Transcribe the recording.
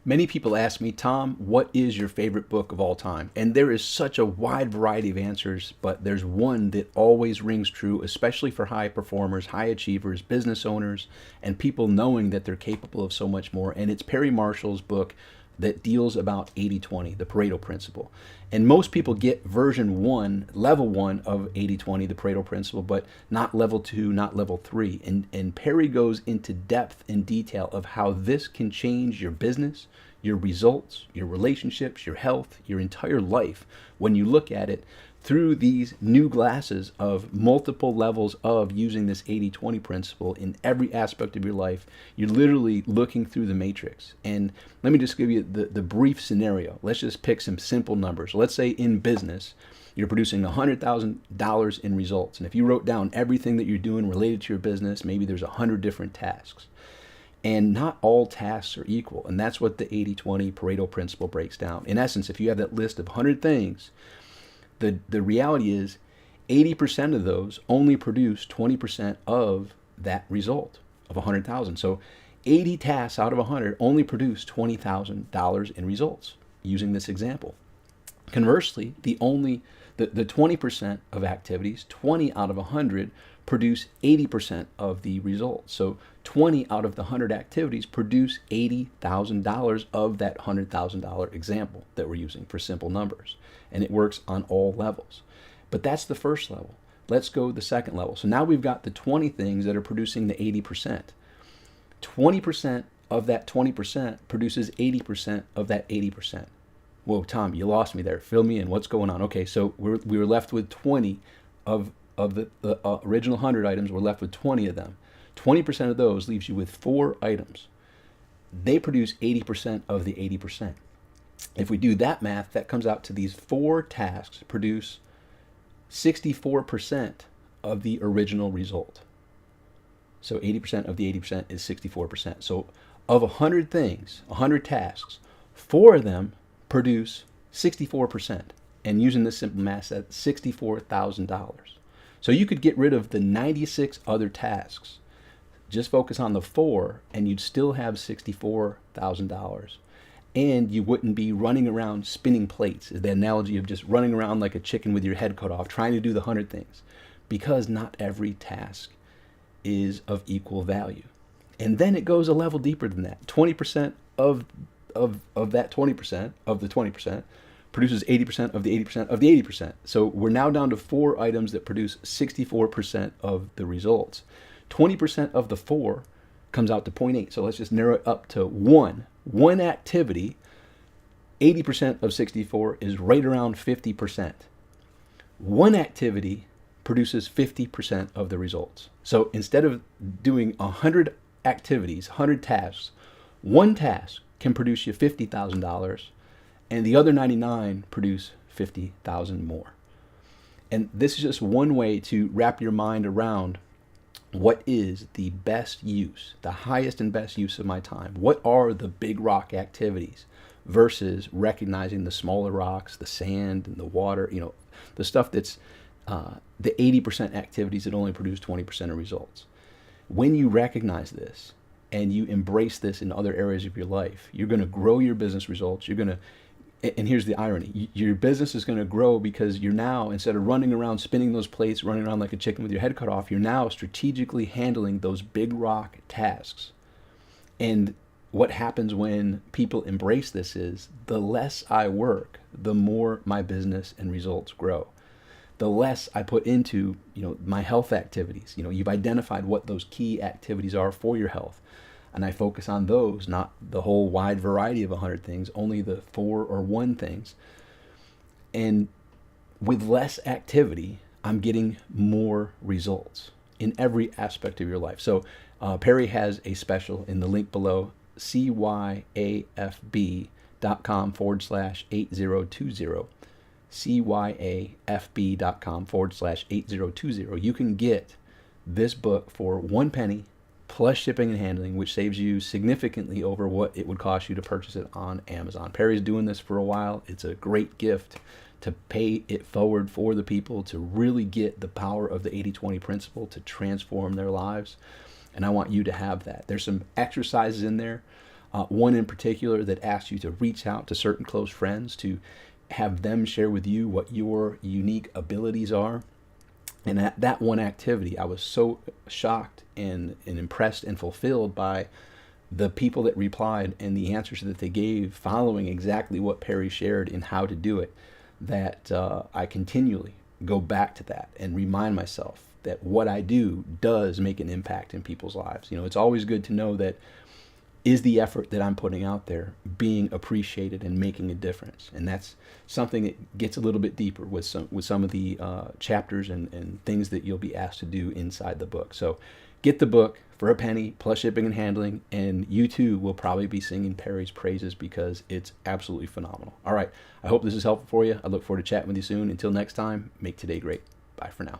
Many people ask me, Tom, what is your favorite book of all time? And there is such a wide variety of answers, but there's one that always rings true, especially for high performers, high achievers, business owners, and people knowing that they're capable of so much more. And it's Perry Marshall's book that deals about 80-20, the Pareto principle. And most people get version one, level one of 80-20, the Pareto principle, but not level two, not level three. And Perry goes into depth and detail of how this can change your business, your results, your relationships, your health, your entire life when you look at it through these new glasses of multiple levels of using this 80-20 principle in every aspect of your life. You're literally looking through the matrix. And let me just give you the brief scenario. Let's just pick some simple numbers. Let's say in business, you're producing $100,000 in results. And if you wrote down everything that you're doing related to your business, maybe there's 100 different tasks. And not all tasks are equal. And that's what the 80-20 Pareto principle breaks down. In essence, if you have that list of 100 things, the reality is 80% of those only produce 20% of that result of 100,000. So 80 tasks out of 100 only produce $20,000 in results using this example. Conversely, the 20% of activities, 20 out of 100, produce 80% of the results. So 20 out of the 100 activities produce $80,000 of that $100,000 example that we're using for simple numbers. And it works on all levels. But that's the first level. Let's go the second level. So now we've got the 20 things that are producing the 80%. 20% of that 20% produces 80% of that 80%. Whoa, Tom, you lost me there. Fill me in. What's going on? Okay, so we were left with 20 of the original 100 items. We're left with 20 of them. 20% of those leaves you with 4 items. They produce 80% of the 80%. If we do that math, that comes out to these 4 tasks produce 64% of the original result. So 80% of the 80% is 64%. So of 100 things, 100 tasks, 4 of them produce 64%. And using this simple math, that's $64,000. So you could get rid of the 96 other tasks. Just focus on the 4 and you'd still have $64,000. And you wouldn't be running around spinning plates, is the analogy of just running around like a chicken with your head cut off, trying to do the 100 things, because not every task is of equal value. And then it goes a level deeper than that. 20% of that 20% of the 20% produces 80% of the 80% of the 80%. So we're now down to 4 items that produce 64% of the results. 20% of the 4 comes out to 0.8. So let's just narrow it up to 1. One activity, 80% of 64 is right around 50%. One activity produces 50% of the results. So instead of doing 100 activities, 100 tasks, one task can produce you $50,000 and the other 99 produce 50,000 more. And this is just one way to wrap your mind around what is the best use, the highest and best use of my time? What are the big rock activities versus recognizing the smaller rocks, the sand and the water, the stuff that's the 80% activities that only produce 20% of results. When you recognize this and you embrace this in other areas of your life, you're going to grow your business results. And here's the irony. Your business is going to grow because you're now, instead of running around spinning those plates, running around like a chicken with your head cut off, you're now strategically handling those big rock tasks. And what happens when people embrace this is the less I work, the more my business and results grow. The less I put into, my health activities. You've identified what those key activities are for your health. And I focus on those, not the whole wide variety of 100 things, only the 4 or 1 things. And with less activity, I'm getting more results in every aspect of your life. So Perry has a special in the link below, cyafb.com/8020. cyafb.com/8020. You can get this book for 1 penny plus shipping and handling, which saves you significantly over what it would cost you to purchase it on Amazon. Perry's doing this for a while. It's a great gift to pay it forward for the people to really get the power of the 80-20 principle to transform their lives. And I want you to have that. There's some exercises in there One in particular that asks you to reach out to certain close friends to have them share with you what your unique abilities are. And that one activity, I was so shocked and impressed and fulfilled by the people that replied and the answers that they gave following exactly what Perry shared in how to do it, that I continually go back to that and remind myself that what I do does make an impact in people's lives. It's always good to know that is the effort that I'm putting out there being appreciated and making a difference. And that's something that gets a little bit deeper with some of the chapters and things that you'll be asked to do inside the book. So get the book for a penny plus shipping and handling, and you too will probably be singing Perry's praises because it's absolutely phenomenal. All right, I hope this is helpful for you. I look forward to chatting with you soon. Until next time, make today great. Bye for now.